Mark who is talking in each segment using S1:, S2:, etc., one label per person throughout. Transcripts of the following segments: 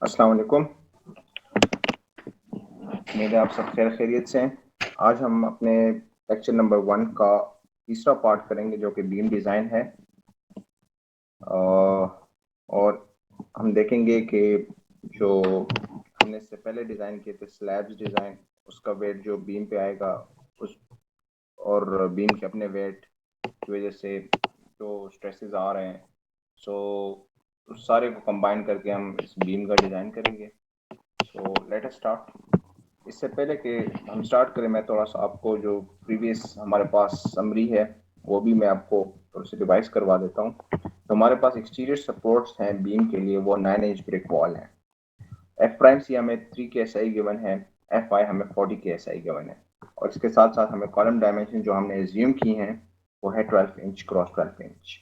S1: अस्सलाम वालेकुम। उम्मीद है आप सब खैरियत से हैं। आज हम अपने लेक्चर नंबर 1 का तीसरा पार्ट करेंगे जो कि बीम डिज़ाइन है। और हम देखेंगे कि जो हमने इससे पहले डिज़ाइन किए थे स्लैब्स डिज़ाइन, उसका वेट जो बीम पे आएगा उस और बीम के अपने वेट की वजह से जो स्ट्रेसेस आ रहे हैं, सो उस सारे को कंबाइन करके हम इस बीम का डिज़ाइन करेंगे। सो लेट अस स्टार्ट। इससे पहले कि हम स्टार्ट करें, मैं थोड़ा सा आपको जो प्रीवियस हमारे पास समरी है वो भी मैं आपको थोड़ी सी रिवाइज करवा देता हूँ। तो हमारे पास एक्सटीरियर सपोर्ट्स हैं बीम के लिए, वो 9 इंच ब्रिक वॉल है। एफ प्राइम सी हमें 3 के एस आई गिवन है, एफ आई हमें 40 के एस आई गिवन है, और इसके साथ साथ हमें कॉलम डायमेंशन जो हमने एज्यूम की हैं वो है 12 इंच क्रॉस 12 इंच।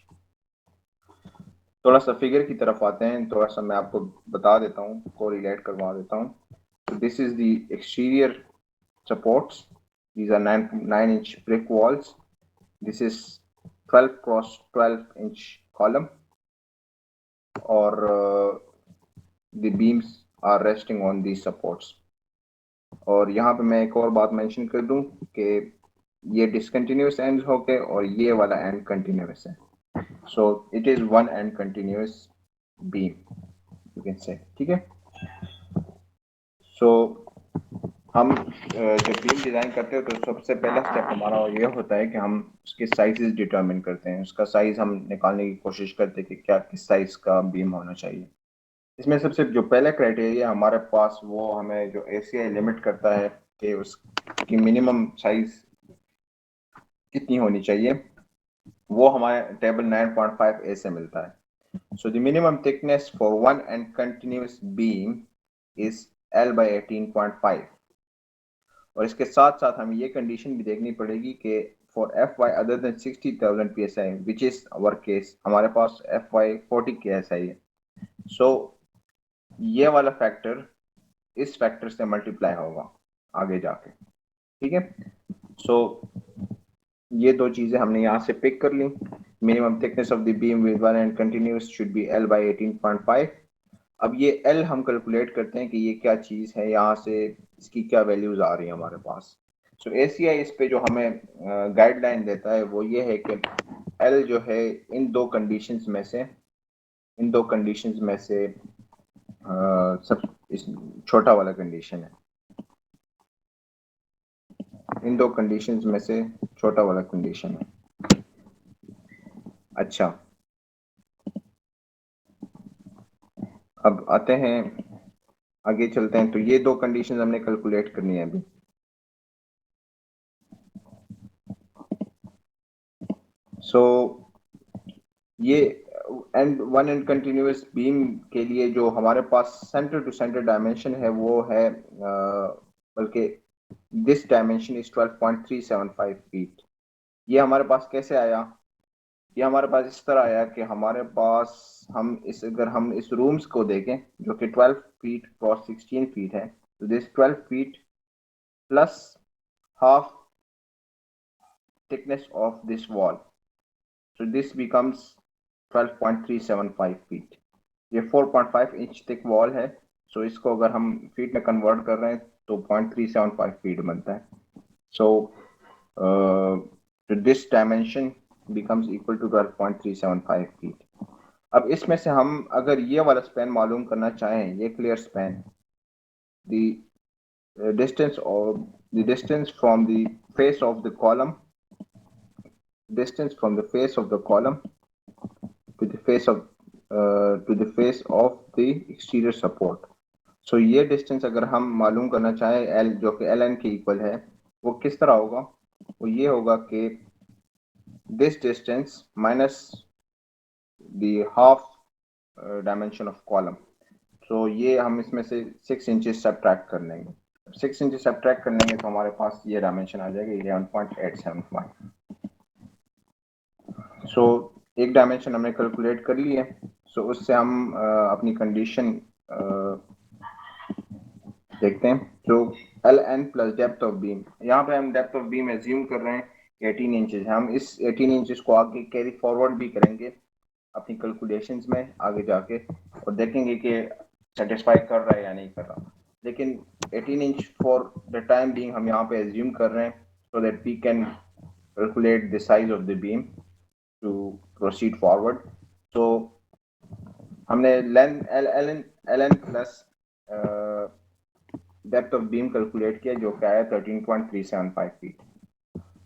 S1: थोड़ा सा फिगर की तरफ आते हैं, थोड़ा सा मैं आपको बता देता हूँ, को रिलेट करवा देता हूँ। This is the exterior supports. These are 9 inch brick walls. This is 12 cross 12 inch column, or the beams are resting on these supports. और यहाँ पे मैं एक और बात मेंशन कर दूं कि ये डिसकंटिन्यूस एंड हो गए और ये वाला एंड कंटिन्यूस है। So it is one end continuous beam, you can say. ठीक है। सो हम जब बीम डिज़ाइन करते हो तो सबसे पहला स्टेप हमारा ये होता है कि हम उसके साइजेस डिटरमिन करते हैं। उसका साइज़ हम निकालने की कोशिश करते हैं कि क्या किस साइज़ का बीम होना चाहिए। इसमें सबसे जो पहला क्राइटेरिया हमारे पास, वो हमें जो ACI लिमिट करता है कि उसकी मिनिमम साइज़ कितनी होनी चाहिए, वो हमारे टेबल 9.5A से मिलता है। So the minimum thickness for one end continuous beam is L/18.5। और इसके साथ साथ हमें ये कंडीशन भी देखनी पड़ेगी कि for FY other than 60,000 PSI, which is our case, हमारे पास FY 40 KSI है। सो ये वाला फैक्टर इस फैक्टर से मल्टीप्लाई होगा आगे जाके। ठीक है। सो ये दो चीजें हमने यहाँ से पिक कर ली। Minimum thickness of the beam with one end continuous should be L/18.5। अब ये L हम कैलकुलेट करते हैं कि ये क्या चीज़ है, यहाँ से इसकी क्या वैल्यूज आ रही है हमारे पास। सो ACI इस पे जो हमें गाइडलाइन देता है वो ये है कि L जो है इन दो कंडीशंस में से सब इस छोटा वाला कंडीशन है, इन दो कंडीशंस में से छोटा वाला कंडीशन है। अच्छा, अब आते हैं आगे चलते हैं। तो ये दो कंडीशंस हमने कैलकुलेट करनी है अभी। सो ये वन एंड कंटिन्यूस बीम के लिए जो हमारे पास सेंटर टू सेंटर डायमेंशन है वो है बल्कि दिस डायमेंशन इज 12.375 फीट। ये हमारे पास कैसे आया? ये हमारे पास इस तरह आया कि हमारे पास अगर हम इस रूम्स को देखें जो कि 12 फीट क्रॉस 16 फीट है, तो this 12 feet plus half thickness of this wall, so this becomes 12.375 feet। ये 4.5 इंच थिक वॉल है। सो इसको अगर हम फीट में कन्वर्ट कर रहे हैं तो 0.375 फीट बनता है। So this dimension becomes equal to 12.375 feet. अब इसमें से हम अगर ये वाला स्पैन मालूम करना चाहें, ये clear span, the distance from the face of the column, distance from the face of the column to the face of the exterior support। सो ये डिस्टेंस अगर हम मालूम करना चाहें L जो कि LN के इक्वल है, वो किस तरह होगा? वो ये होगा कि this distance minus the half dimension of column. So ये हम इसमें से 6 इंचेस सब्ट्रैक्ट कर लेंगे। 6 इंचेस सब्ट्रैक्ट कर लेंगे तो हमारे पास ये डायमेंशन आ जाएगा 11.875। सो एक डायमेंशन हमने कैलकुलेट कर ली है। सो उससे हम अपनी कंडीशन देखते हैं। जो LN plus depth of beam, यहाँ पे हम डेप्थ ऑफ बीम एज्यूम कर रहे हैं 18 इंचेस। हम इस 18 इंचेस को आगे कैरी फॉरवर्ड भी करेंगे अपनी कैलकुलेशंस में आगे जाके, और देखेंगे कि सेटिस्फाई कर रहा है या नहीं कर रहा, लेकिन 18 inch for the time being हम यहाँ पे एज्यूम कर रहे हैं so that we can calculate the size of the beam to proceed forward. So हमने length L N plus depth of beam calculate किया जो क्या है 13.375 फीट।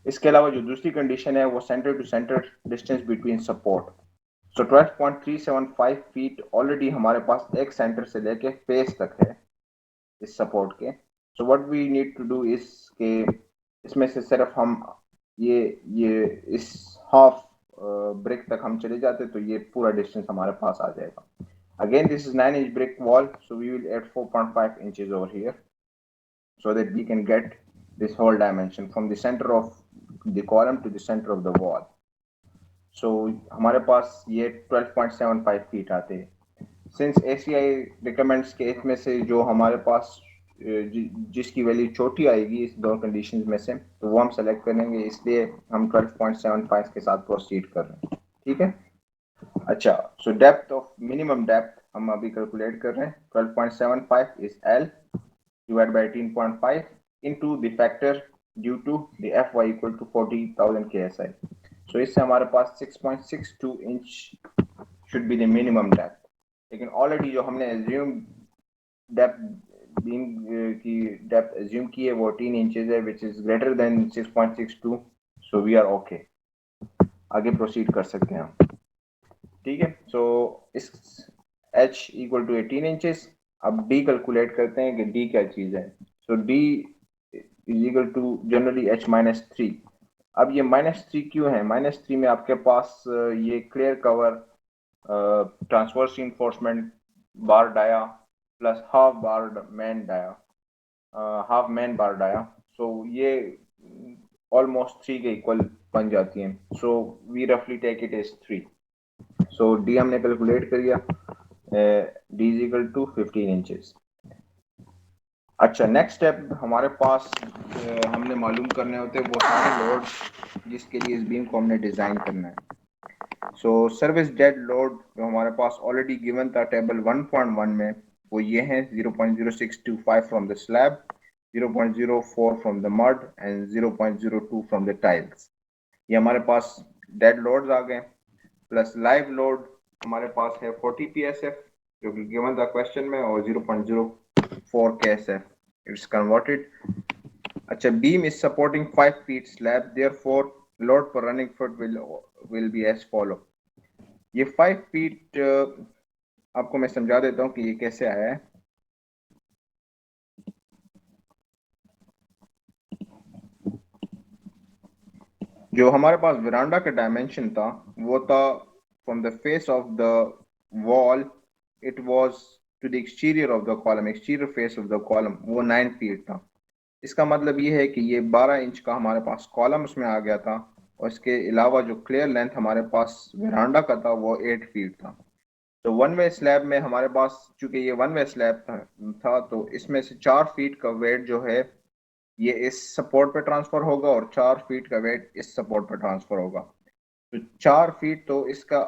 S1: इसके अलावा जो दूसरी कंडीशन है वो centre to centre distance between support. So 12.375 feet already हमारे पास एक सेंटर से लेके फेस तक है इस सपोर्ट के। So what we need to do is के इसमें से सिर्फ हम ये इस हाफ ब्रिक तक हम चले जाते तो ये पूरा डिस्टेंस हमारे पास आ जाएगा। Again, this is 9 inch brick wall, so we will add 4.5 inches over here so that we can get this whole dimension from the center of the column to the center of the wall. So हमारे पास ये 12.75 feet आते हैं। Since ACI recommends के इसमें से जो हमारे पास जिसकी वैल्यू छोटी आएगी इस दो कंडीशंस में से तो वो हम सेलेक्ट करेंगे, इसलिए हम 12.75 के साथ प्रोसीड कर रहे हैं। ठीक है, अच्छा, सो डेप्थ ऑफ मिनिमम डेप्थ हम अभी कैलकुलेट कर रहे हैं 12.75 is L divided by 18.5 into the factor due to the Fy equal to 40,000 KSI. So इससे हमारे पास 6.62 inch should be the minimum depth, लेकिन ऑलरेडी जो हमने assume डेप्थ बीम की डेप्थ assume की है वो 18 इंचेस है which is greater than 6.62, so we are okay, आगे प्रोसीड कर सकते हैं हम। ठीक है, सो इस h इक्वल टू 18 इंचेस। अब d कैलकुलेट करते हैं कि d क्या चीज है। सो d is equal to generally h minus 3। अब ये -3 क्यों है? -3 में आपके पास ये clear cover transverse reinforcement bar dia plus half main bar dia, so ये ऑलमोस्ट 3 के इक्वल बन जाती हैं। सो वी रफली take it as 3। So d हमने कैलकुलेट कर लिया, d is equal to 15 inches. अच्छा, नेक्स्ट स्टेप हमारे पास हमने मालूम करने होते हैं वो सारे लोड जिसके लिए इस बीम को हमने डिजाइन करना है। सो सर्विस डेड लोड जो हमारे पास ऑलरेडी गिवन था टेबल 1.1 में वो ये है 0.0625 from the slab, 0.04 from the mud and 0.02 from the tiles. ये हमारे पास डेड लोड्स आ गए, प्लस लाइव लोड हमारे पास है 40 psf जो कि गिवन था क्वेश्चन में, और 0.04 ksf इट्स कन्वर्टेड। अच्छा, beam is supporting 5 feet slab, therefore load per running foot will be as follow। ये 5 feet आपको मैं समझा देता हूँ कि ये कैसे आया है। जो हमारे पास वरांडा का डायमेंशन था वो था from the face of the wall it was to the exterior of the column, exterior face of the column वो 9 feet था। इसका मतलब ये है कि ये 12 इंच का हमारे पास कॉलम उसमें आ गया था, और इसके अलावा जो क्लियर लेंथ हमारे पास वरांडा का था वो 8 feet था। तो वन वे स्लैब में हमारे पास चूंकि ये वन वे स्लैब था तो इसमें से 4 feet का वेट जो है ये इस सपोर्ट पे ट्रांसफर होगा और 4 feet का वेट इस सपोर्ट पे ट्रांसफर होगा। तो 4 feet तो इसका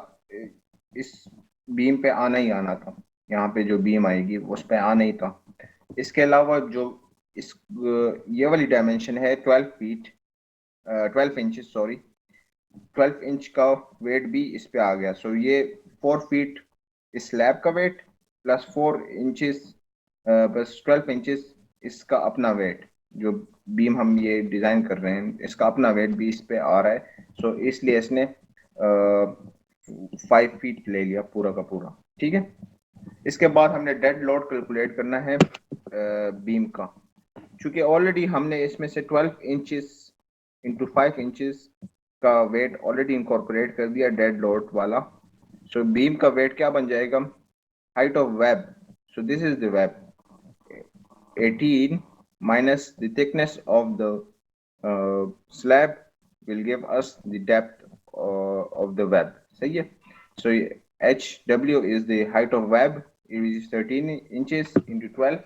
S1: इस बीम पे आना ही आना था, यहाँ पे जो बीम आएगी उस पे आना ही था। इसके अलावा जो इस ये वाली डायमेंशन है 12 इंचेस, सॉरी 12 इंच का वेट भी इस पे आ गया। सो ये 4 feet इस स्लैब का weight plus 4 inches plus 12 inches इसका अपना वेट, जो बीम हम ये डिजाइन कर रहे हैं इसका अपना वेट भी इस पे आ रहा है। सो इसलिए इसने 5 feet ले लिया पूरा का पूरा। ठीक है, इसके बाद हमने डेड लोड कैलकुलेट करना है बीम का। चूंकि ऑलरेडी हमने इसमें से 12 इंचेस इंटू 5 इंचेस का वेट ऑलरेडी इंकॉर्पोरेट कर दिया डेड लोड वाला। सो बीम का वेट क्या बन जाएगा? Height of web, so this is the web 18 minus the thickness of the slab will give us the depth of the web। सही है, so HW is the height of web, it is 13 inches into 12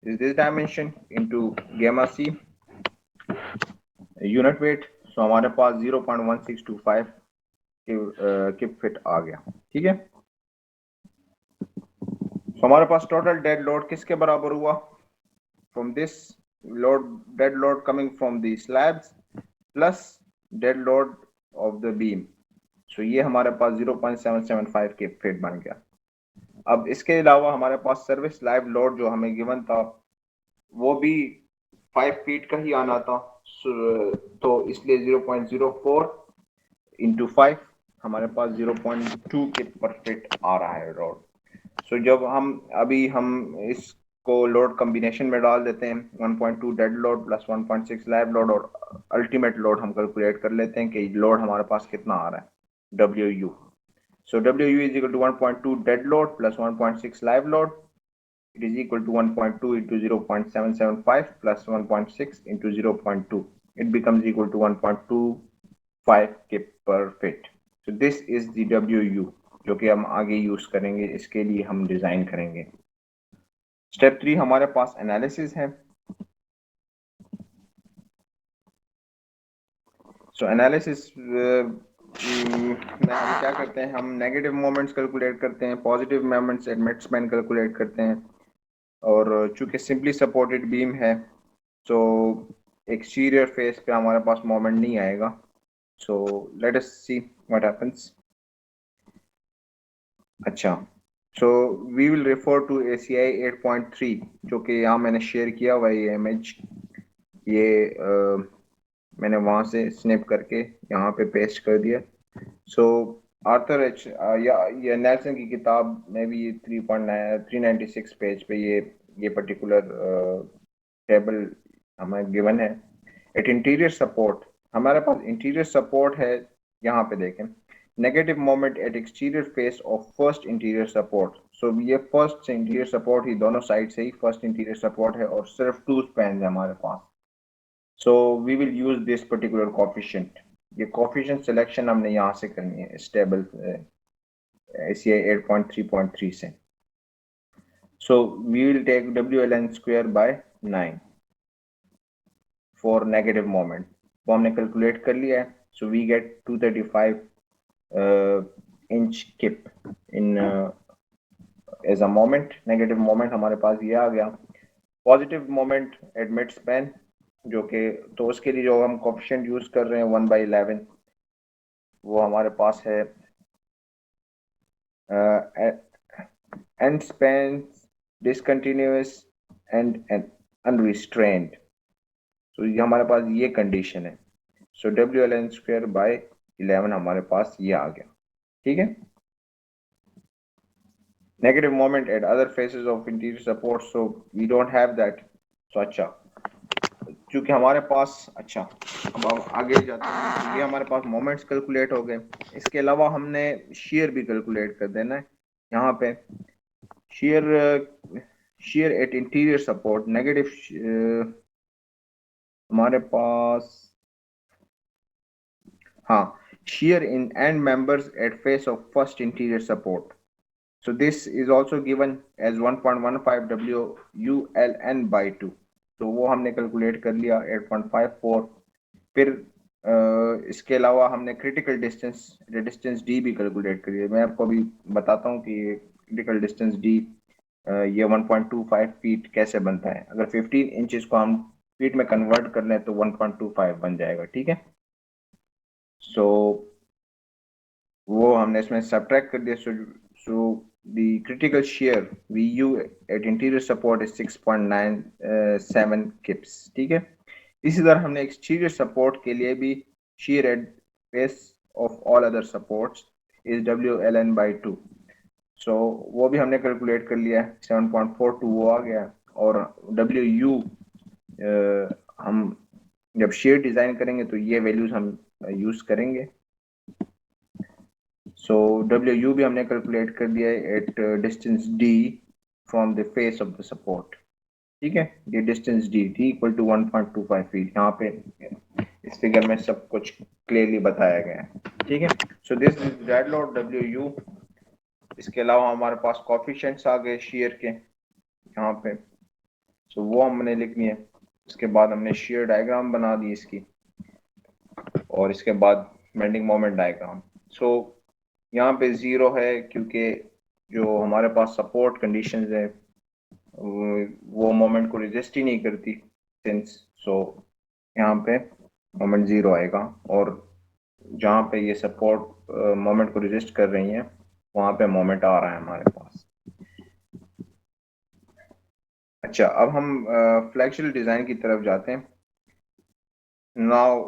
S1: is this dimension into gamma c unit weight। so हमारे पास 0.1625 किप fit आ गया। ठीक है, तो हमारे पास total dead load किसके बराबर हुआ? From this load, dead load coming from the slabs plus dead load of the beam. So ये हमारे पास 0.775 के फिट बन गया। अब इसके अलावा हमारे पास सर्विस लाइव लोड जो हमें गिवन था वो भी 5 फीट का ही आना था। तो इसलिए 0.04 इंटू 5 हमारे पास 0.2 के पर फिट आ रहा है लोड। सो जब हम इसको लोड कॉम्बिनेशन में डाल देते हैं 1.2 dead load plus 1.6 live load और अल्टीमेट लोड हम कैलकुलेट कर लेते हैं कि लोड हमारे पास कितना आ रहा है WU। So WU is equal to 1.2 dead load plus 1.6 live load. It is equal to 1.2 into 0.775 plus 1.6 into 0.2. It becomes equal to 1.25 kip per fit. So this is the WU जो कि हम आगे use करेंगे, इसके लिए हम design करेंगे। Step 3 हमारे पास एनालिसिस है। सो एनालिसिस में हम क्या करते हैं, हम नेगेटिव मोमेंट्स कैलकुलेट करते हैं, positive moments admit span calculate करते हैं। और चूंकि सिंपली सपोर्टेड बीम है तो एक्सटीरियर फेस पे हमारे पास मोमेंट नहीं आएगा। So let us see what happens. अच्छा, so we will refer to ACI 8.3 जो कि यहाँ मैंने शेयर किया हुआ ये इमेज, ये मैंने वहाँ से स्निप करके यहाँ पे पेस्ट कर दिया। सो आर्थर एच या ये नेल्सन की किताब में भी 396 पेज पे ये पर्टिकुलर टेबल हमें गिवन है। एट इंटीरियर सपोर्ट हमारे पास इंटीरियर सपोर्ट है, यहाँ पे देखें negative moment at exterior face of first interior support. So ये फर्स्ट से इंटीरियर सपोर्ट ही, दोनों साइड से ही फर्स्ट इंटीरियर सपोर्ट है और सिर्फ 2 स्पैन है हमारे पास। So we will use this particular coefficient. ये कोफिशिएंट सिलेक्शन हमने यहाँ से करनी है स्टेबल ACI 8.3.3 से। So we will take WLN square by 9 for negative moment. वो हमने कैलकुलेट कर लिया है। So we get 235 inch kip in as a moment. Negative moment हमारे पास ये आ गया। Positive moment admit span जो कि तो उसके लिए जो हम कोफिशिएंट यूज कर रहे हैं 1/11 वो हमारे पास है end span discontinuous and unrestrained। तो ये हमारे पास ये कंडीशन है। सो WLN स्क्वायर बाय 11 हमारे पास ये आ गया। ठीक है, negative moment at other faces of interior support, so we don't have that. So अच्छा, क्योंकि हमारे पास, अच्छा अब हम आगे जाते हैं। तो ये हमारे पास मोमेंट्स कैलकुलेट हो गए। इसके अलावा हमने शेयर भी कैलकुलेट कर देना है। यहाँ पे share eight interior support negative, हमारे पास हाँ, shear in end members at face of first interior support. So this is also given as 1.15 WULN by 2. तो वो हमने कैलकुलेट कर लिया 8.54। फिर इसके अलावा हमने क्रिटिकल डिस्टेंस D भी कैलकुलेट करी है। मैं आपको अभी बताता हूँ कि क्रिटिकल डिस्टेंस D ये 1.25 फीट कैसे बनता है। अगर 15 इंचेस को हम फीट में कन्वर्ट कर लें तो 1.25 बन जाएगा। ठीक है, सो वो हमने इसमें सब्ट्रैक्ट कर दिया। So the critical shear VU at interior support is 6.97 kips. ठीक है, इसी तरह हमने एक्सटीरियर सपोर्ट के लिए भी share at face of all other supports is WLN by 2। सो वो भी हमने कैलकुलेट कर लिया, 7.42 वो आ गया। और WU हम जब शेयर डिजाइन करेंगे तो ये वैल्यूज हम यूज करेंगे। सो WU भी हमने कैलकुलेट कर दिया है at distance D from the face of the support. ठीक है, ये distance D equal to 1.25 feet. यहाँ पे इस फिगर में सब कुछ क्लियरली बताया गया है। ठीक है, so this is dead load WU। इसके अलावा हमारे पास कोफिशिएंट्स आ गए शेयर के यहाँ पे, सो वो हमने लिखनी है। इसके बाद हमने शेयर डायग्राम बना दी इसकी, और इसके बाद बेंडिंग मोमेंट डायग्राम। सो यहाँ पे 0 है क्योंकि जो हमारे पास सपोर्ट कंडीशंस है वो मोमेंट को रेजिस्ट ही नहीं करती सिंस, सो यहाँ पे मोमेंट ज़ीरो आएगा, और जहाँ पे ये सपोर्ट मोमेंट को रेजिस्ट कर रही हैं वहाँ पे मोमेंट आ रहा है हमारे पास। अच्छा, अब हम फ्लेक्सुरल डिज़ाइन की तरफ जाते हैं। Now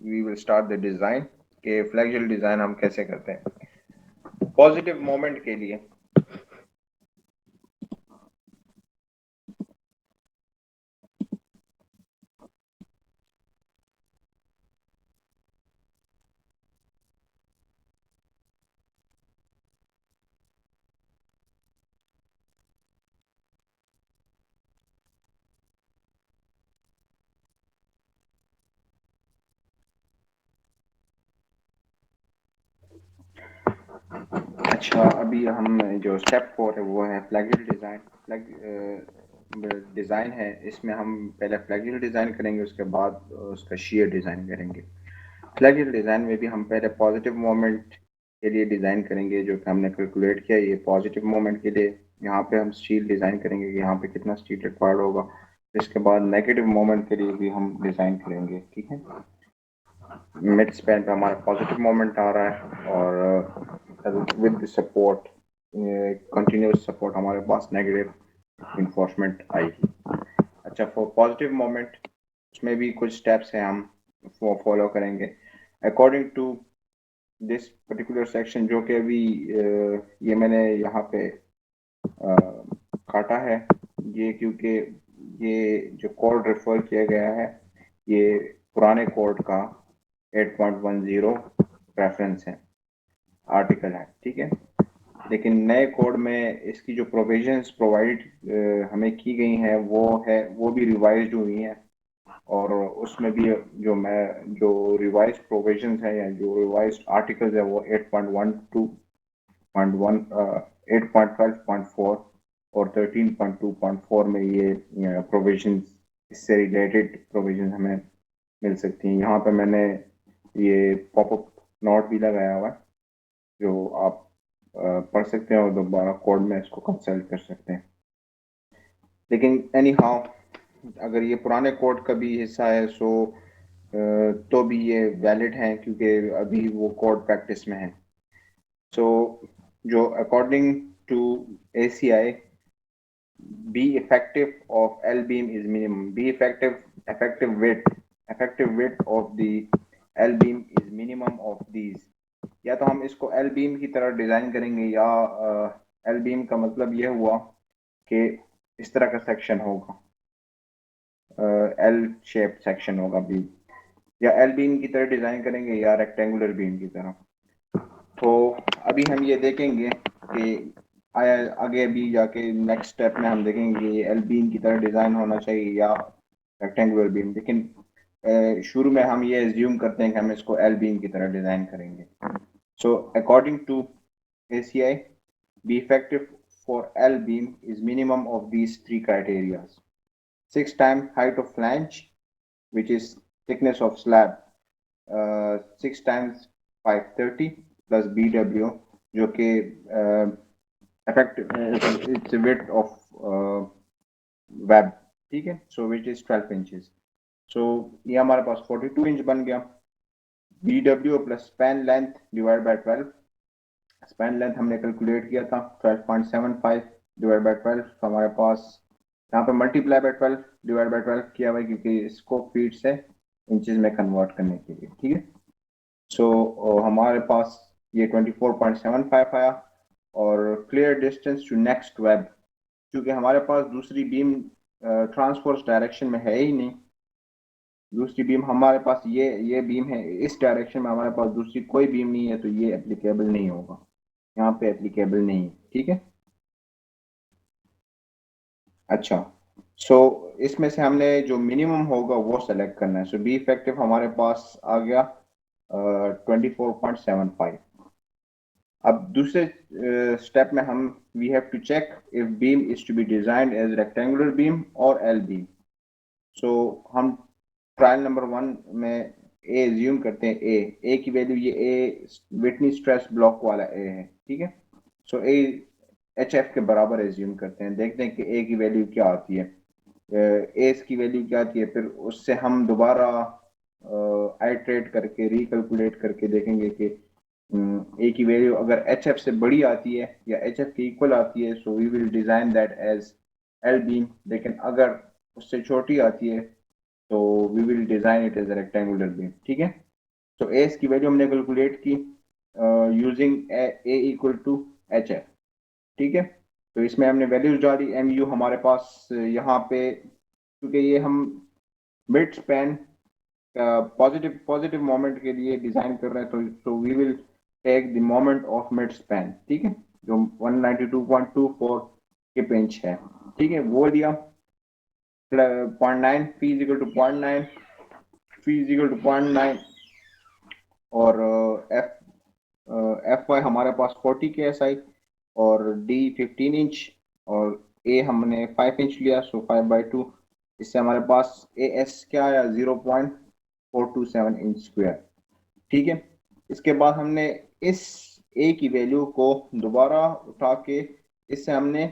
S1: we will start the design के फ्लेक्सुरल डिज़ाइन हम कैसे करते हैं पॉजिटिव मोमेंट के लिए। अच्छा, अभी हम जो स्टेप 4 है वो है फ्लैगुलर डिज़ाइन। डिज़ाइन है, इसमें हम पहले फ्लैगुलर डिज़ाइन करेंगे, उसके बाद उसका शेयर डिज़ाइन करेंगे। फ्लैगुलर डिज़ाइन में भी हम पहले पॉजिटिव मोमेंट के लिए डिज़ाइन करेंगे जो कि हमने कैलकुलेट किया। ये पॉजिटिव मोमेंट के लिए यहाँ पे हम स्टील डिज़ाइन करेंगे कि यहाँ पे कितना स्टील रिक्वायर्ड होगा। इसके बाद नेगेटिव मोमेंट के लिए भी हम डिज़ाइन करेंगे, ठीक है। मिड स्पैन पे हमारा पॉजिटिव मोमेंट आ रहा है और विद सपोर्ट, कंटिन्यूस सपोर्ट, हमारे पास नेगेटिव इन्फोर्समेंट आएगी। अच्छा, फॉर पॉजिटिव मोमेंट उसमें भी कुछ स्टेप्स हैं हम फॉलो करेंगे according to this particular section, जो कि अभी ये मैंने यहाँ पे काटा है ये, क्योंकि ये जो कोड रेफर किया गया है ये पुराने कोड का 8.10 रेफरेंस है, आर्टिकल है, ठीक है। लेकिन नए कोड में इसकी जो प्रोविजंस प्रोवाइड हमें की गई हैं वो भी रिवाइज्ड हुई हैं, और उसमें भी जो रिवाइज प्रोविजंस है या जो रिवाइज्ड आर्टिकल्स है वो 8.12.1 8.12.4 और 13.2.4 में ये प्रोविजंस, इससे रिलेटेड प्रोविजंस हमें मिल सकती हैं। यहाँ पे मैंने ये पॉपअप नोट भी लगाया हुआ है जो आप पढ़ सकते हैं और दोबारा कोड में इसको कंसल्ट कर सकते हैं। लेकिन एनी हाउ, अगर ये पुराने कोड का भी हिस्सा है तो भी ये वैलिड है क्योंकि अभी वो कोड प्रैक्टिस में है। सो जो according to ACI, B effective of L beam is minimum. B effective width of the L beam is minimum of these. या तो हम इसको L beam की तरह डिजाइन करेंगे या L beam का मतलब ये हुआ कि इस तरह का सेक्शन होगा, L शेप सेक्शन होगा बीम, या L बीम की तरह डिजाइन करेंगे या रेक्टेंगुलर बीम की तरह। तो अभी हम ये देखेंगे कि आगे भी जाके नेक्स्ट स्टेप में हम देखेंगे कि एल बीम की तरह डिज़ाइन होना चाहिए या रेक्टेंगुलर बीम, लेकिन शुरू में हम ये एज्यूम करते हैं कि हम इसको एल बीम की तरह डिज़ाइन करेंगे। So according to ACI, B effective for L beam is minimum of these 3 criteria: 6 times height of flange, which is thickness of slab, 6 times 530 plus BW, जो कि it's a width of web, ठीक है, so which is 12 inches. So ये हमारे पास 42 inch बन गया। BW plus span length divided by 12, span length हमने calculate किया था 12.75 डिवाइड बाय 12, तो हमारे पास यहाँ पे मल्टीप्लाई बाय 12 डिवाइड बाय 12 किया हुआ है क्योंकि इसको फीट से इंचेस में कन्वर्ट करने के लिए, ठीक है। सो हमारे पास ये 24.75 आया। और clear distance to next web, क्योंकि हमारे पास दूसरी बीम ट्रांसफर्स डायरेक्शन में है ही नहीं, दूसरी बीम हमारे पास ये बीम है, इस डायरेक्शन में हमारे पास दूसरी कोई बीम नहीं है, तो ये एप्लीकेबल नहीं होगा, यहाँ पे एप्लीकेबल नहीं है, ठीक है। अच्छा, सो इसमें से हमने जो मिनिमम होगा वो सेलेक्ट करना है। सो बी इफेक्टिव हमारे पास आ गया 24.75। अब दूसरे स्टेप में हम we have to check if beam is to be designed as rectangular beam और एल बीम। सो हम ट्रायल नंबर 1 में ए एज्यूम करते हैं, ए की वैल्यू, ये ए विटनी स्ट्रेस ब्लॉक वाला ए है, ठीक है। सो ए एच एफ के बराबर एज्यूम करते हैं, देखते हैं कि ए की वैल्यू क्या आती है, एस की वैल्यू क्या आती है, फिर उससे हम दोबारा आइट्रेट करके रिकैलकुलेट करके देखेंगे कि ए की वैल्यू अगर एच एफ से बड़ी आती है या एच एफ के इक्वल आती है, so we will design that as L beam. लेकिन अगर उससे छोटी आती है तो we will design it as rectangular beam. ठीक है, तो एस की वैल्यू हमने कैलकुलेट की using a equal to h f. ठीक है, तो इसमें हमने वैल्यूज डाली, एम यू हमारे पास यहाँ पे, क्योंकि ये हम mid span positive positive moment के लिए डिजाइन कर रहे हैं, तो we will take the moment of mid span. ठीक है, जो 192.24 के पिंच है। ठीक है, वो लिया 0.9, phi is equal to 0.9, phi is equal to 0.9, और एफ एफ वाई हमारे पास 40 के एस आई, और डी 15 इंच, और ए हमने 5 इंच लिया, सो 5/2। इससे हमारे पास ए एस क्या आया, 0.427 इंच स्क्वायर। ठीक है, इसके बाद हमने इस ए की वैल्यू को दोबारा उठा के, इससे हमने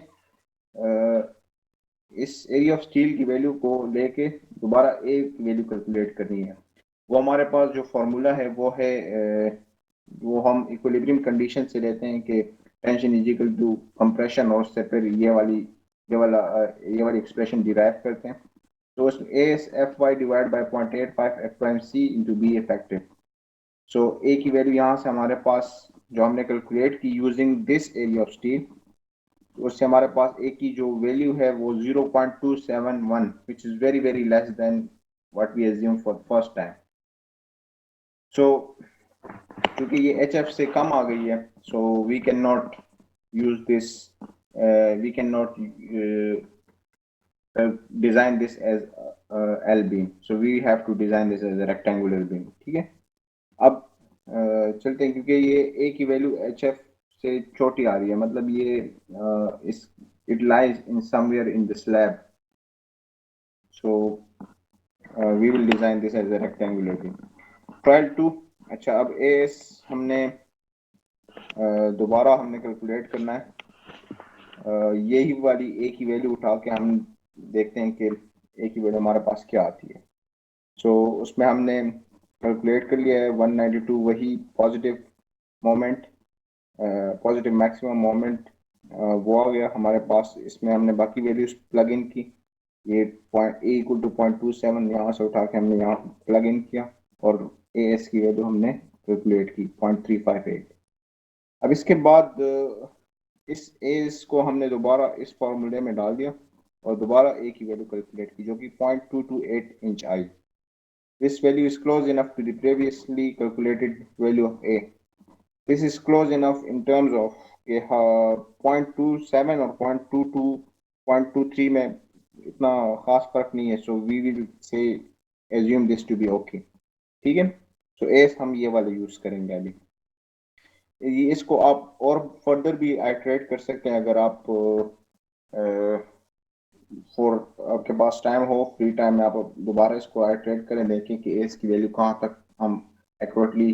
S1: इस एरिया ऑफ स्टील की वैल्यू को लेके दोबारा ए की वैल्यू कैलकुलेट करनी है। वो हमारे पास जो फॉर्मूला है वो है वो हम इक्विलिब्रियम कंडीशन से लेते हैं कि tension is equal to compression, और उससे फिर ये वाली एक्सप्रेशन डिराइव करते हैं। तो A S F Y divide by 0.85 F prime C into B effective. So A की वैल्यू यहाँ से हमारे पास जो हमने कैलकुलेट की using this area of steel, उससे हमारे पास ए की जो वैल्यू है वो 0.271, which is very very less than what we assume for first time. So क्योंकि ये एच एफ से कम आ गई है, so we can not use this, we can not design this as L beam, so we have to design this as a rectangular beam। ठीक है, अब चलते हैं, क्योंकि ये A की वैल्यू एच एफ से छोटी आ रही है, मतलब ये इस it lies in somewhere in the slab, so we will design this as a rectangular beam. Trial 2। अच्छा, अब एस हमने दोबारा हमने कैलकुलेट करना है, यही वाली ए की वैल्यू उठा के हम देखते हैं कि ए की वैल्यू हमारे पास क्या आती है। सो उसमें हमने कैलकुलेट कर लिया है 192, वही positive moment, positive maximum moment वो आ गया हमारे पास। इसमें हमने बाकी वैल्यूज प्लग इन की, ये पॉइंट ए इक्वल टू 0.27 यहाँ से उठा के हमने यहाँ प्लग इन किया, और ए एस की वैल्यू हमने कैलकुलेट की 0.358। अब इसके बाद इस एस को हमने दोबारा इस फॉर्मूले में डाल दिया और दोबारा ए की वैल्यू कैलकुलेट की, जो कि 0.228 इंच आई। This value is close enough to the previously calculated value of A. This is close enough in terms of कि 0.27 और 0.22 0.23 में इतना खास फर्क नहीं है, so we will say assume this to be okay. ठीक है, सो एस हम ये वाला यूज करेंगे अभी। ये इसको आप और फर्दर भी आइट्रेट कर सकते हैं, अगर आप फॉर आपके पास टाइम हो, फ्री टाइम में आप दोबारा इसको आइट्रेट करें, देखें कि एस की वैल्यू कहाँ तक हम एक्यूरेटली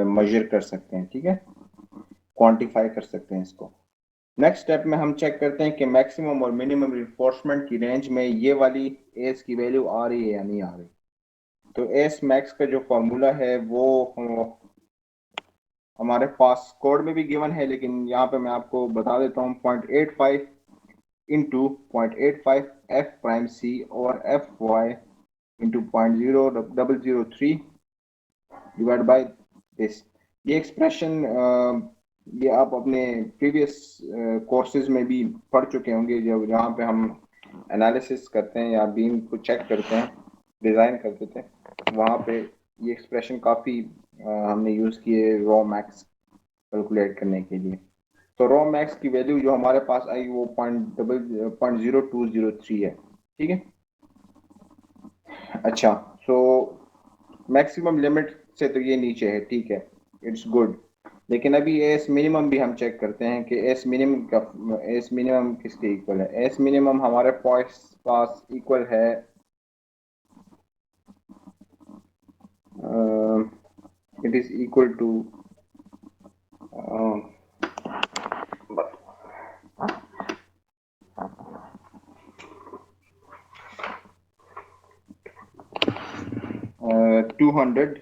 S1: मेजर कर सकते हैं। ठीक है, क्वांटिफाई कर सकते हैं इसको। नेक्स्ट स्टेप में हम चेक करते हैं कि मैक्सिमम और मिनिमम रिफोर्समेंट की रेंज में ये वाली एस की वैल्यू आ रही है या नहीं आ रही। तो एस मैक्स का जो फॉर्मूला है वो हमारे पास कोड में भी गिवन है, लेकिन यहाँ पे मैं आपको बता देता हूँ, 0.85 इंटू 0.85 एफ प्राइम सी और F Y into 0.0003 divide by this. ये एक्सप्रेशन ये आप अपने प्रीवियस कोर्सेज में भी पढ़ चुके होंगे, जब यहाँ पे हम एनालिसिस करते हैं या बीम को चेक करते हैं, डिज़ाइन करते थे, वहाँ पे ये एक्सप्रेशन काफ़ी हमने यूज़ किए रॉ मैक्स कैलकुलेट करने के लिए। तो रॉ मैक्स की वैल्यू जो हमारे पास आई वो 0.0203 है। ठीक है, अच्छा, सो मैक्सिमम लिमिट से तो ये नीचे है, ठीक है, इट्स गुड। लेकिन अभी एस मिनिमम भी हम चेक करते हैं कि एस मिनिमम का, एस मिनिमम किसके इक्वल है। एस मिनिमम हमारे पास इक्वल है it is equal to 200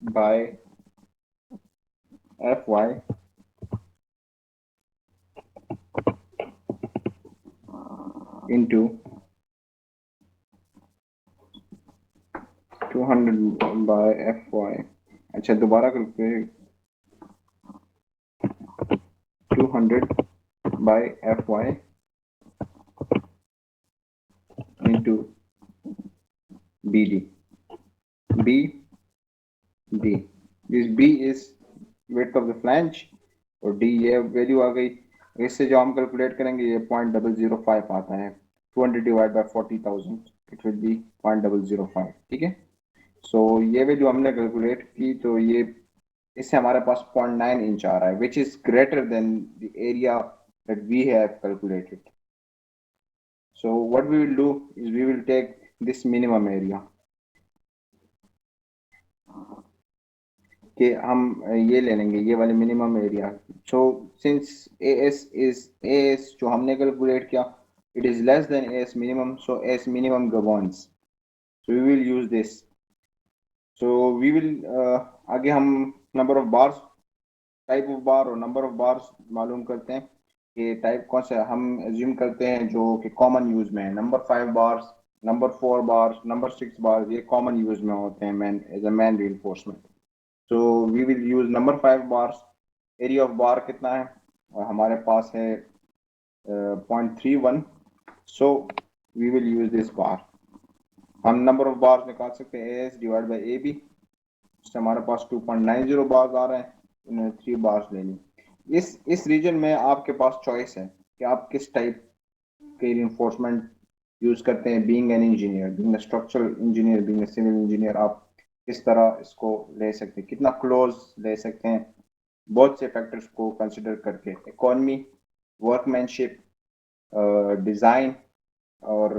S1: by fy into 200 by fy। अच्छा दोबारा करते 200 by fy into bd। b this b is width of the flange और d ये वैल्यू आ गई। इससे जो हम कैलकुलेट करेंगे ये 0.005 आता है। 200 divide by 40,000 it will be 0.005। ठीक है, सो ये वैल्यू हमने कैलकुलेट की तो ये इससे हमारे पास 0.9 इंच आ रहा है which is greater than the area that we have calculated. So what we will do is we will take this minimum area कि हम ये ले लेंगे ये वाले minimum area. So since S जो हमने कैलकुलेट किया it is less than S minimum, so S minimum governs, so we will use this. So we will आगे हम number of bars, type of bar और नंबर ऑफ बार्स मालूम करते हैं कि टाइप कौन सा हम एज्यूम करते हैं जो कि कॉमन यूज में है। Number 5 bars, number 4 bars, number 6 bars ये कॉमन यूज में होते हैं main as a main reinforcement. So we will use number 5 bars. Area of bar कितना है और हमारे पास है 0.31, so we will use this bar. हम नंबर ऑफ बार्स निकाल सकते हैं S divide by A B, इससे हमारे पास 2.90 बार्स आ रहे हैं, उन्होंने 3 बार्स ले ली। इस रीजन में आपके पास चॉइस है कि आप किस टाइप के रिइंफोर्समेंट यूज करते हैं। Being an engineer, being a structural engineer, being a civil engineer, आप किस तरह इसको ले सकते हैं, कितना क्लोज ले सकते हैं, बहुत से फैक्टर्स को कंसिडर करके। इकोनॉमी, वर्कमैनशिप, डिज़ाइन और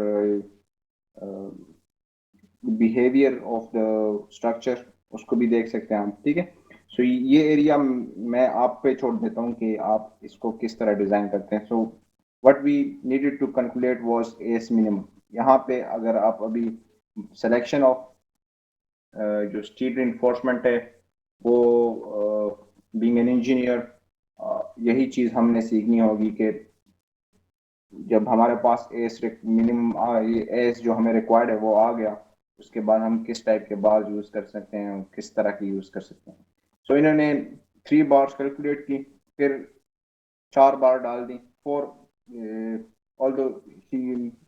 S1: बिहेवियर ऑफ द स्ट्रक्चर उसको भी देख सकते हैं हम। ठीक है, सो ये एरिया मैं आप पे छोड़ देता हूँ कि आप इसको किस तरह डिज़ाइन करते हैं। So what we needed to calculate was S minimum. यहाँ पे अगर आप अभी सिलेक्शन ऑफ जो स्टील इन्फोर्समेंट है वो बीइंग एन इंजीनियर यही चीज़ हमने सीखनी होगी कि जब हमारे पास एस मिनिमम ये एस जो हमें रिक्वायर्ड है वो आ गया, उसके बाद हम किस टाइप के बार्स यूज़ कर सकते हैं, किस तरह की यूज़ कर सकते हैं। सो इन्होंने 3 बार्स कैलकुलेट की, फिर 4 बार डाल दी। 4 ऑल्दो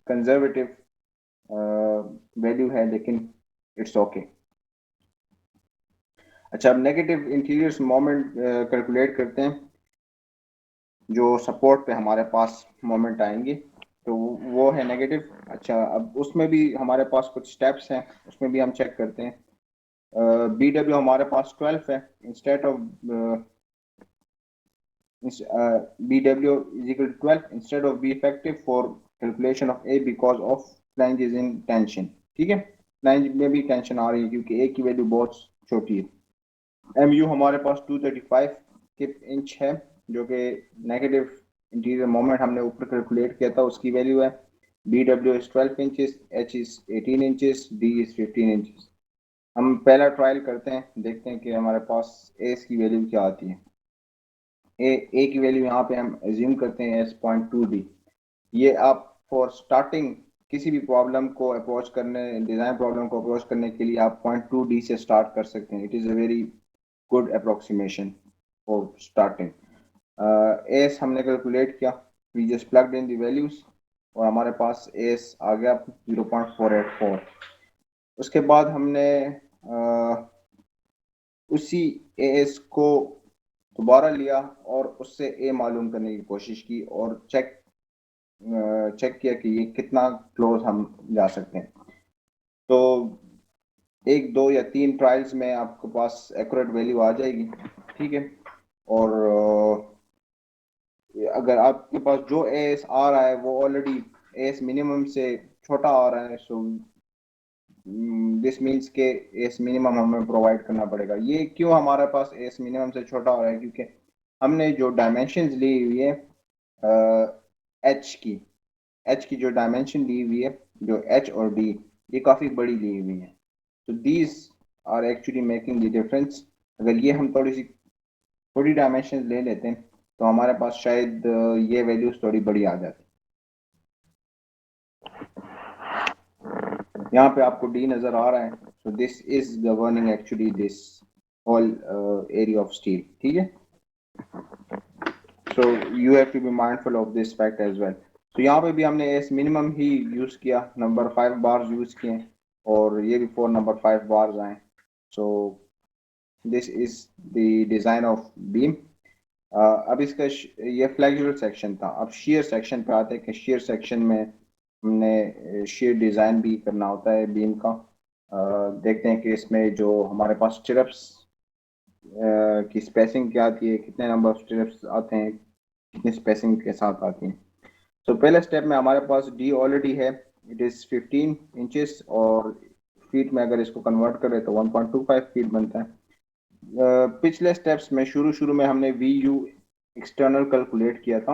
S1: कंजर्वेटिव वैल्यू है लेकिन इट्स ओके। अच्छा, अब नेगेटिव इंटीरियर मोमेंट कैलकुलेट करते हैं जो सपोर्ट पे हमारे पास मोमेंट आएंगे, तो वो है नेगेटिव। अच्छा, अब उसमें भी हमारे पास कुछ स्टेप्स हैं, उसमें भी हम चेक करते हैं। बी डब्ल्यू हमारे पास 12 है, instead of B W is equal to 12 instead of B effective for calculation of A because of flange is in tension. ठीक है, फ्लैंज में भी टेंशन आ रही है क्योंकि ए की वैल्यू बहुत छोटी है। एम यू हमारे पास 235 इंच है जो कि नेगेटिव इंटीरियर मोमेंट हमने ऊपर कैलकुलेट किया था उसकी वैल्यू है। B W is 12 inches, H is 18 inches, D is 15 inches. हम पहला ट्रायल करते हैं, देखते हैं कि हमारे पास एस की वैल्यू क्या आती है। ए की वैल्यू यहाँ पे हम एज्यूम करते हैं एस 0.2 डी। ये आप फॉर स्टार्टिंग किसी भी प्रॉब्लम को अप्रोच करने, डिज़ाइन प्रॉब्लम को अप्रोच करने के लिए आप 0.2 डी से स्टार्ट कर सकते हैं। It is a very good approximation for starting. S हमने कैलकुलेट किया, we just plugged in the values और हमारे पास एस आ गया 0.484। उसके बाद हमने उसी एस को दोबारा लिया और उससे ए मालूम करने की कोशिश की और चेक किया कि ये कितना क्लोज हम जा सकते हैं। तो 1, 2 या 3 ट्रायल्स में आपके पास एक्यूरेट वैल्यू आ जाएगी। ठीक है, और अगर आपके पास जो एस आ रहा है वो ऑलरेडी एस मिनिमम से छोटा आ रहा है, सो दिस मीन्स के एस मिनिमम हमें प्रोवाइड करना पड़ेगा। ये क्यों हमारे पास एस मिनिमम से छोटा हो रहा है, क्योंकि हमने जो डायमेंशंस ली हुई है एच की जो डायमेंशन ली हुई है, जो एच और डी, ये काफ़ी बड़ी ली हुई है। So these are actually making the difference. अगर ये हम थोड़ी डायमेंशन ले लेते हैं तो हमारे पास शायद ये वैल्यूज थोड़ी बड़ी आ जाती। यहाँ पे आपको डी नजर आ रहा है, so this is governing actually this whole area of steel, ठीक है। So you have to be mindful of this fact as well. So यहाँ पे भी हमने एस मिनिमम ही यूज किया, नंबर 5 बार्स यूज किए और ये भी 4 नंबर 5 बार्स आए। So this is the design of beam. अब इसका ये फ्लेक्सुरल सेक्शन था। अब शेयर सेक्शन पे आते हैं कि शेयर सेक्शन में हमने शेयर डिज़ाइन भी करना होता है बीम का। देखते हैं कि इसमें जो हमारे पास स्टिरप्स की स्पेसिंग क्या आती है, कितने नंबर ऑफ स्टिरप्स आते हैं, कितनी स्पेसिंग के साथ आती हैं। तो पहले स्टेप में हमारे पास डी ऑलरेडी है, इट इज़ 15 इंचेस और फीट में अगर इसको कन्वर्ट करें तो 1.25 फीट बनता है। पिछले स्टेप्स में शुरू में हमने वी यू एक्सटर्नल कैलकुलेट किया था,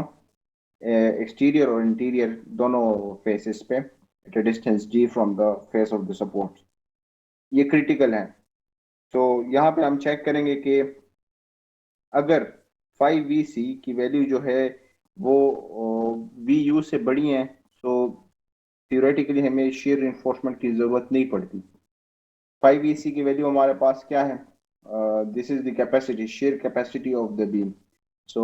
S1: एक्सटीरियर और इंटीरियर दोनों फेसेस पे at a distance G from the face of the support. ये क्रिटिकल है। तो यहाँ पे हम चेक करेंगे कि अगर 5VC की वैल्यू जो है वो VU से बड़ी है तो थियोरेटिकली हमें शेयर इन्फोर्समेंट की ज़रूरत नहीं पड़ती। 5VC की वैल्यू हमारे पास क्या है? This is the capacity, shear capacity of the beam. So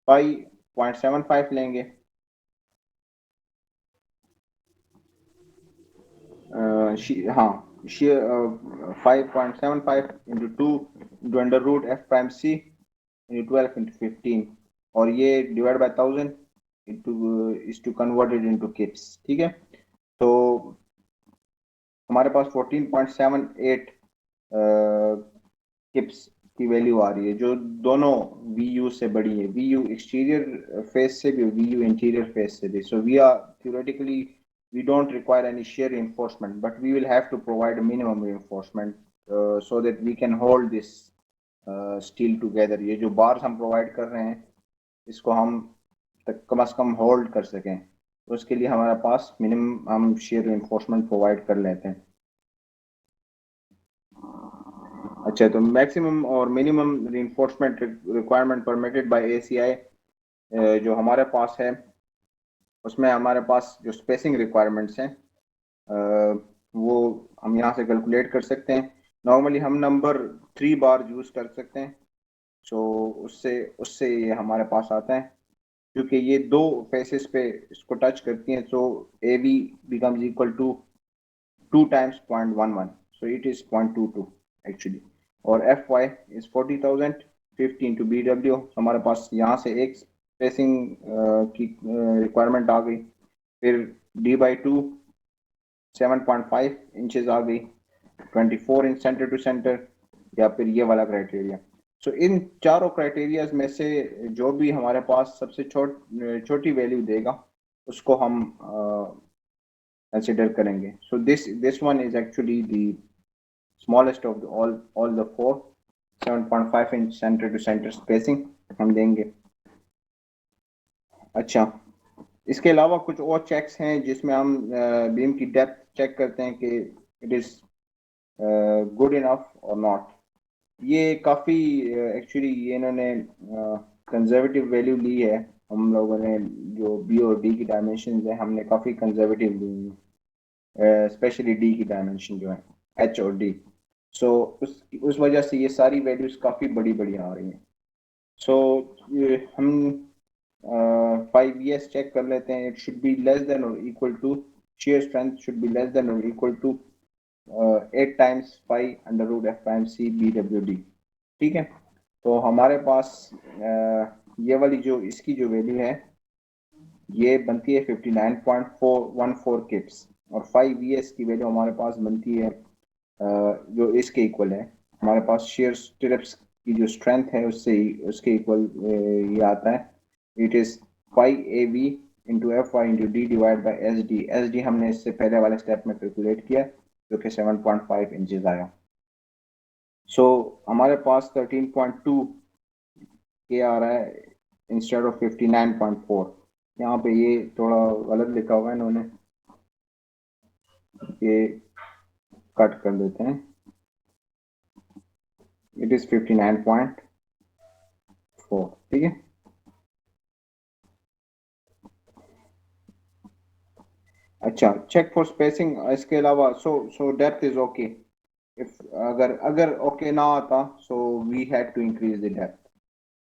S1: 5.75 लेंगे, हाँ shear 5.75 into 2 into under root F prime C into 12 into 15 और ये divide by 1000 into is to converted into kips, ठीक है। तो हमारे पास 14.78 किप्स की वैल्यू आ रही है जो दोनों VU से बड़ी है, VU एक्सटीरियर फेस से भी, VU इंटीरियर फेस से भी। So we are theoretically we don't require any shear reinforcement, but we will have to provide a minimum reinforcement so that we can hold this steel together. ये जो bars हम provide कर रहे हैं इसको हम कम से कम होल्ड कर सकें, तो उसके लिए हमारे पास मिनिमम हम shear reinforcement प्रोवाइड कर लेते हैं। अच्छा, तो मैक्सिमम और minimum reinforcement requirement permitted by ACI जो हमारे पास है उसमें हमारे पास जो स्पेसिंग रिक्वायरमेंट्स हैं वो हम यहाँ से कैलकुलेट कर सकते हैं। नॉर्मली हम नंबर 3 बार यूज कर सकते हैं, सो उससे उससे ये हमारे पास आता है क्योंकि ये दो फेसेस पे इसको टच करती हैं। सो AB becomes equal to 2 times 0.11, so it is 0.22 actually, और FY is 40,000, 15 to BW। हमारे पास यहाँ से एक स्पेसिंग की रिक्वायरमेंट आ गई, फिर D/2 7.5 इंचेस आ गई, 24 इंच सेंटर टू सेंटर, या फिर ये वाला क्राइटेरिया। सो इन चारों क्राइटेरियाज में से जो भी हमारे पास सबसे छोटी वैल्यू देगा उसको हम कंसिडर करेंगे। So this one is actually the smallest of all the four, 7.5 inch centre to centre spacing हम देंगे। अच्छा, इसके अलावा कुछ और चेक्स हैं जिसमें हम बीम की डेप्थ चेक करते हैं कि इट इज गुड इनफ और नॉट। ये काफ़ी एक्चुअली ये इन्होंने कंजर्वेटिव वैल्यू ली है, हम लोगों ने जो बी और डी की डायमेंशन है हमने काफ़ी कंजर्वेटिव ली है, स्पेशली डी की डायमेंशन जो है एच और डी। सो उस वजह से ये सारी वैल्यूज काफ़ी बड़ी बड़ी आ रही हैं। सो हम 5ES चेक कर लेते हैं। It should be less than और equal to, shear strength should be less than or equal to 8 times phi under root f prime c BWD, ठीक है। तो हमारे पास ये वाली जो इसकी जो वैल्यू है ये बनती है 59.414 किप्स और 5ES की वैल्यू हमारे पास बनती है जो इसके इक्वल है। हमारे पास शेयर स्टिरप्स की जो स्ट्रेंथ है उसके इक्वल ये आता है। It is 5AB into FY into D divide by SD हमने इससे पहले वाले स्टेप में कैलकुलेट किया जो कि 7.5 इंचेस आया। सो हमारे पास 13.2 के आ रहा है इंस्टेड ऑफ 59.4। यहाँ पे ये थोड़ा गलत लिखा हुआ है इन्होंने, ये कट कर देते हैं, इट इज 59.4, ठीक है। अच्छा, चेक फॉर स्पेसिंग, इसके अलावा so depth is okay. If अगर अगर ओके ना आता, so we had to increase the depth.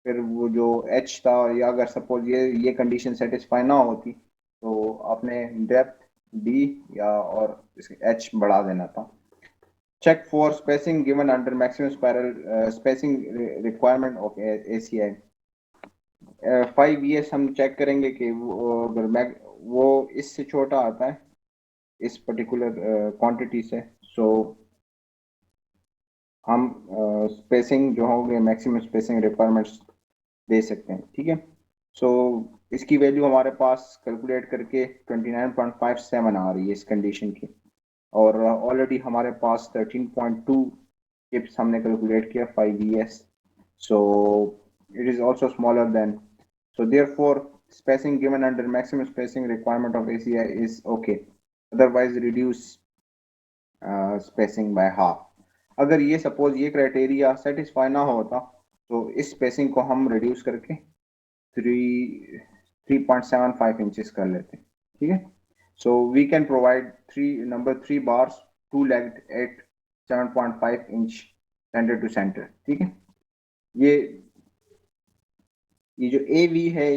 S1: फिर वो जो एच था, या अगर सपोज ये कंडीशन सेटिस्फाई ना होती, तो आपने डेप्थ डी या और एच बढ़ा देना था। Check for spacing given under maximum spiral spacing requirement of ACI. 5 years हम चेक करेंगे कि वो अगर वो इससे छोटा आता है इस पर्टिकुलर क्वांटिटी से, सो हम स्पेसिंग जो होंगे मैक्सिमम स्पेसिंग रिक्वायरमेंट्स दे सकते हैं, ठीक है। सो इसकी वैल्यू हमारे पास कैलकुलेट करके 29.57 आ रही है इस कंडीशन की, और ऑलरेडी हमारे पास 13.2 चिप्स हमने कैलकुलेट किया 5 ES, so it is also smaller than, so therefore spacing given under maximum spacing requirement of ACI is okay, otherwise reduce spacing by half। अगर ये सपोज ये क्राइटेरिया सेटिस्फाई ना होता, तो इस स्पेसिंग को हम रिड्यूस करके 3.75 इंचेस कर लेते, ठीक है। So we can provide number 3 bars 2 legged at 7.5 inch centre to centre, ठीक है। ये ये जो ए वी है